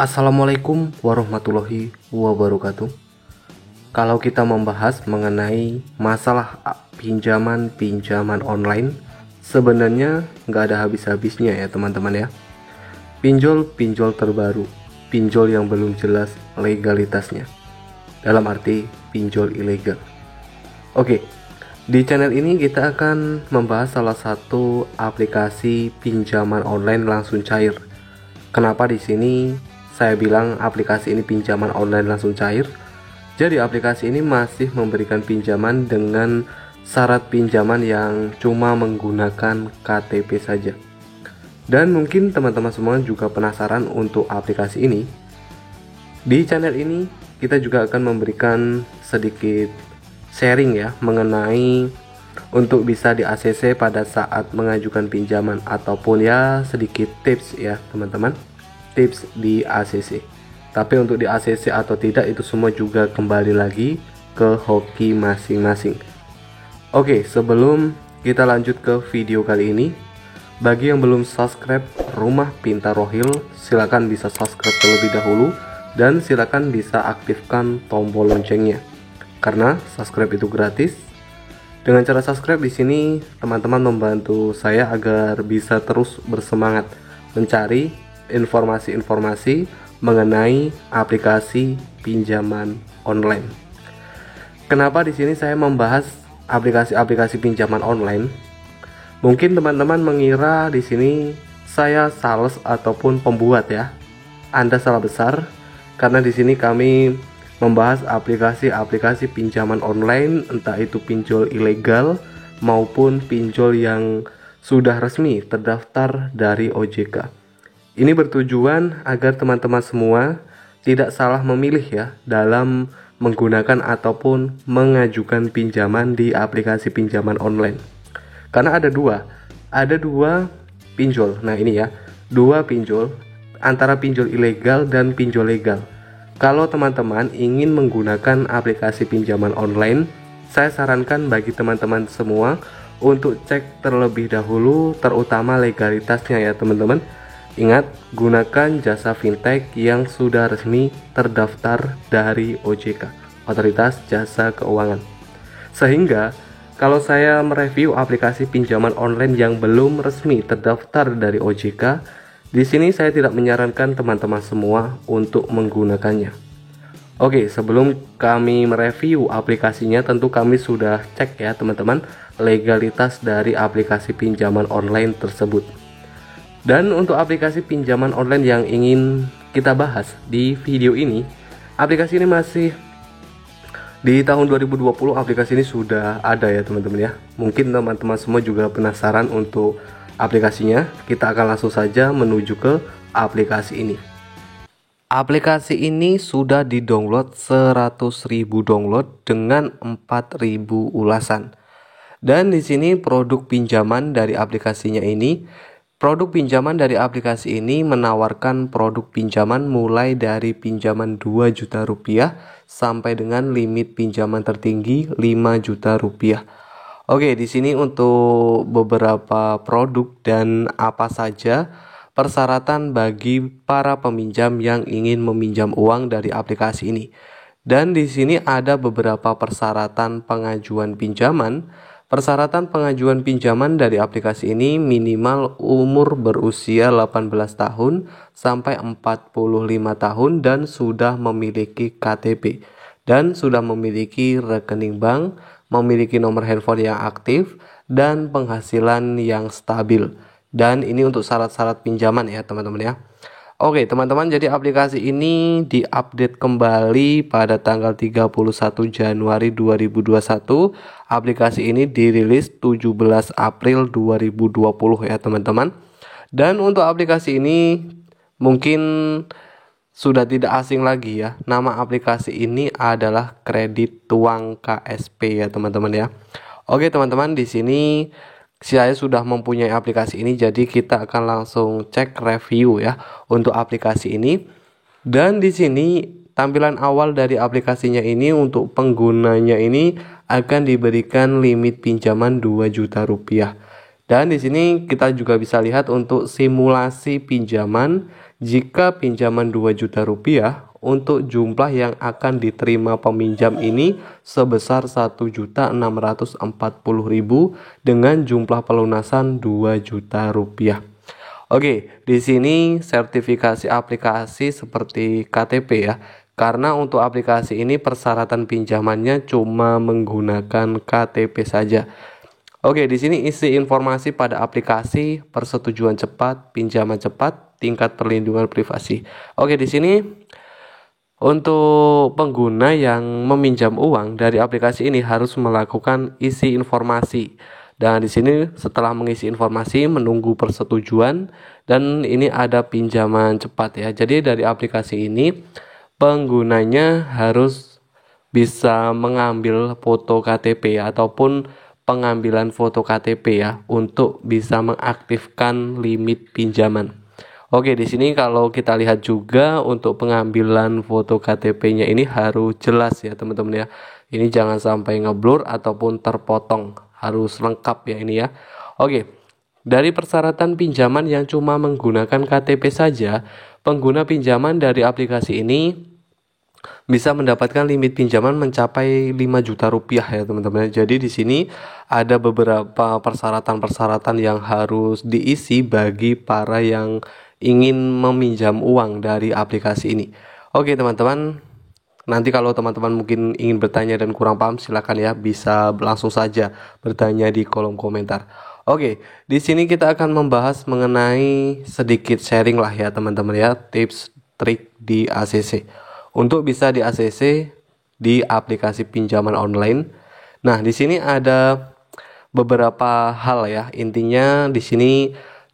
Assalamualaikum warahmatullahi wabarakatuh. Kalau kita membahas mengenai masalah pinjaman online, sebenarnya nggak ada habis-habisnya ya teman-teman ya. Pinjol terbaru, pinjol yang belum jelas legalitasnya, dalam arti pinjol ilegal. Oke, di channel ini kita akan membahas salah satu aplikasi pinjaman online langsung cair. Kenapa di sini saya bilang aplikasi ini pinjaman online langsung cair? Jadi aplikasi ini masih memberikan pinjaman dengan syarat pinjaman yang cuma menggunakan KTP saja. Dan mungkin teman-teman semua juga penasaran untuk aplikasi ini. Di channel ini kita juga akan memberikan sedikit sharing ya mengenai untuk bisa di ACC pada saat mengajukan pinjaman, ataupun ya sedikit tips ya teman-teman, tips di ACC. Tapi untuk di ACC atau tidak itu semua juga kembali lagi ke hoki masing-masing. Oke, sebelum kita lanjut ke video kali ini, bagi yang belum subscribe Rumah Pintar Rohil, silakan bisa subscribe terlebih dahulu dan silakan bisa aktifkan tombol loncengnya. Karena subscribe itu gratis. Dengan cara subscribe di sini teman-teman membantu saya agar bisa terus bersemangat mencari informasi-informasi mengenai aplikasi pinjaman online. Kenapa di sini saya membahas aplikasi-aplikasi pinjaman online? Mungkin teman-teman mengira di sini saya sales ataupun pembuat ya. Anda salah besar, karena di sini kami membahas aplikasi-aplikasi pinjaman online, entah itu pinjol ilegal maupun pinjol yang sudah resmi terdaftar dari OJK. Ini bertujuan agar teman-teman semua tidak salah memilih ya dalam menggunakan ataupun mengajukan pinjaman di aplikasi pinjaman online. Karena ada dua pinjol. Nah ini ya, dua pinjol antara pinjol ilegal dan pinjol legal. Kalau teman-teman ingin menggunakan aplikasi pinjaman online, saya sarankan bagi teman-teman semua untuk cek terlebih dahulu terutama legalitasnya ya teman-teman. Ingat, gunakan jasa fintech yang sudah resmi terdaftar dari OJK, Otoritas Jasa Keuangan. Sehingga kalau saya mereview aplikasi pinjaman online yang belum resmi terdaftar dari OJK, di sini saya tidak menyarankan teman-teman semua untuk menggunakannya. Oke, sebelum kami mereview aplikasinya, tentu kami sudah cek ya teman-teman legalitas dari aplikasi pinjaman online tersebut. Dan untuk aplikasi pinjaman online yang ingin kita bahas di video ini, aplikasi ini masih di tahun 2020. Aplikasi ini sudah ada ya teman-teman ya. Mungkin teman-teman semua juga penasaran untuk aplikasinya. Kita akan langsung saja menuju ke aplikasi ini. Aplikasi ini sudah di-download 100.000 download dengan 4.000 ulasan. Dan di sini produk pinjaman dari aplikasinya ini, produk pinjaman dari aplikasi ini menawarkan produk pinjaman mulai dari pinjaman 2 juta rupiah sampai dengan limit pinjaman tertinggi 5 juta rupiah. Oke, di sini untuk beberapa produk dan apa saja persyaratan bagi para peminjam yang ingin meminjam uang dari aplikasi ini. Dan di sini ada beberapa persyaratan pengajuan pinjaman. Persyaratan pengajuan pinjaman dari aplikasi ini minimal umur berusia 18 tahun sampai 45 tahun dan sudah memiliki KTP dan sudah memiliki rekening bank, memiliki nomor handphone yang aktif dan penghasilan yang stabil. Dan ini untuk syarat-syarat pinjaman ya teman-teman ya. Oke teman-teman, jadi aplikasi ini diupdate kembali pada tanggal 31 Januari 2021. Aplikasi ini dirilis 17 April 2020 ya teman-teman. Dan untuk aplikasi ini mungkin sudah tidak asing lagi ya. Nama aplikasi ini adalah Kredit Tuang KSP ya teman-teman ya. Oke teman-teman, di sini saya sudah mempunyai aplikasi ini, jadi kita akan langsung cek review ya untuk aplikasi ini. Dan di sini tampilan awal dari aplikasinya ini untuk penggunanya ini akan diberikan limit pinjaman 2 juta rupiah. Dan di sini kita juga bisa lihat untuk simulasi pinjaman. Jika pinjaman 2 juta rupiah, untuk jumlah yang akan diterima peminjam ini sebesar 1.640.000 dengan jumlah pelunasan 2 juta rupiah. Oke, di sini sertifikasi aplikasi seperti KTP ya. Karena untuk aplikasi ini persyaratan pinjamannya cuma menggunakan KTP saja. Oke, di sini isi informasi pada aplikasi, persetujuan cepat, pinjaman cepat, tingkat perlindungan privasi. Oke, di sini untuk pengguna yang meminjam uang dari aplikasi ini harus melakukan isi informasi. Dan di sini setelah mengisi informasi menunggu persetujuan dan ini ada pinjaman cepat ya. Jadi dari aplikasi ini penggunanya harus bisa mengambil foto KTP ataupun pengambilan foto KTP ya untuk bisa mengaktifkan limit pinjaman. Oke, di sini kalau kita lihat juga untuk pengambilan foto KTP-nya ini harus jelas ya teman-teman ya. Ini jangan sampai ngeblur ataupun terpotong, harus lengkap ya ini ya. Oke, dari persyaratan pinjaman yang cuma menggunakan KTP saja, pengguna pinjaman dari aplikasi ini bisa mendapatkan limit pinjaman mencapai 5 juta rupiah ya teman-teman. Jadi di sini ada beberapa persyaratan-persyaratan yang harus diisi bagi para yang ingin meminjam uang dari aplikasi ini. Oke teman-teman, nanti kalau teman-teman mungkin ingin bertanya dan kurang paham, silakan ya bisa langsung saja bertanya di kolom komentar. Oke, di sini kita akan membahas mengenai sedikit sharing lah ya teman-teman ya, tips trik di ACC. Untuk bisa di ACC di aplikasi pinjaman online. Nah, di sini ada beberapa hal ya. Intinya di sini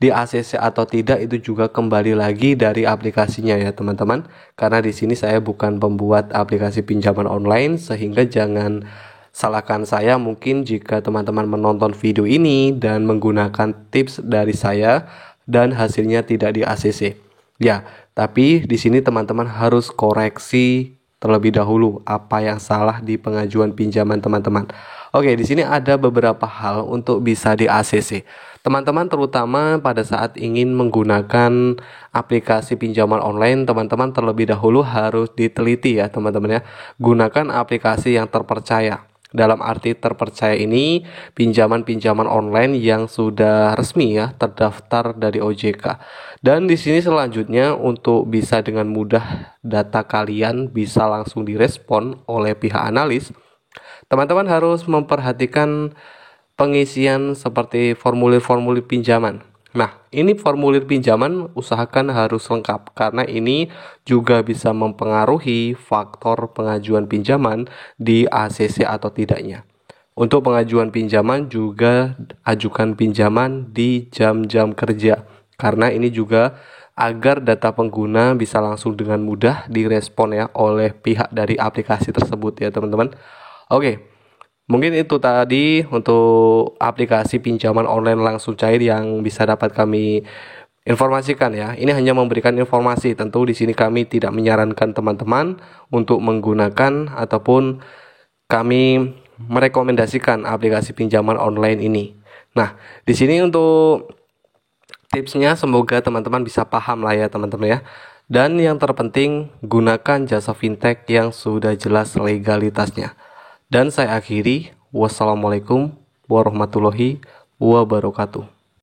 di ACC atau tidak itu juga kembali lagi dari aplikasinya ya teman-teman. Karena di sini saya bukan pembuat aplikasi pinjaman online sehingga jangan salahkan saya mungkin jika teman-teman menonton video ini dan menggunakan tips dari saya dan hasilnya tidak di ACC. Ya, tapi di sini teman-teman harus koreksi terlebih dahulu apa yang salah di pengajuan pinjaman teman-teman. Oke, di sini ada beberapa hal untuk bisa di ACC. Teman-teman terutama pada saat ingin menggunakan aplikasi pinjaman online, teman-teman terlebih dahulu harus diteliti ya teman-teman ya. Gunakan aplikasi yang terpercaya. Dalam arti terpercaya ini pinjaman-pinjaman online yang sudah resmi ya terdaftar dari OJK. Dan di sini selanjutnya untuk bisa dengan mudah data kalian bisa langsung direspon oleh pihak analis, teman-teman harus memperhatikan pengisian seperti formulir-formulir pinjaman. Nah, ini formulir pinjaman usahakan harus lengkap karena ini juga bisa mempengaruhi faktor pengajuan pinjaman di ACC atau tidaknya. Untuk pengajuan pinjaman juga ajukan pinjaman di jam-jam kerja karena ini juga agar data pengguna bisa langsung dengan mudah direspon ya oleh pihak dari aplikasi tersebut ya teman-teman. Oke. Mungkin itu tadi untuk aplikasi pinjaman online langsung cair yang bisa dapat kami informasikan ya. Ini hanya memberikan informasi. Tentu di sini kami tidak menyarankan teman-teman untuk menggunakan ataupun kami merekomendasikan aplikasi pinjaman online ini. Nah, di sini untuk tipsnya semoga teman-teman bisa paham lah ya teman-teman ya. Dan yang terpenting gunakan jasa fintech yang sudah jelas legalitasnya. Dan saya akhiri, wassalamualaikum warahmatullahi wabarakatuh.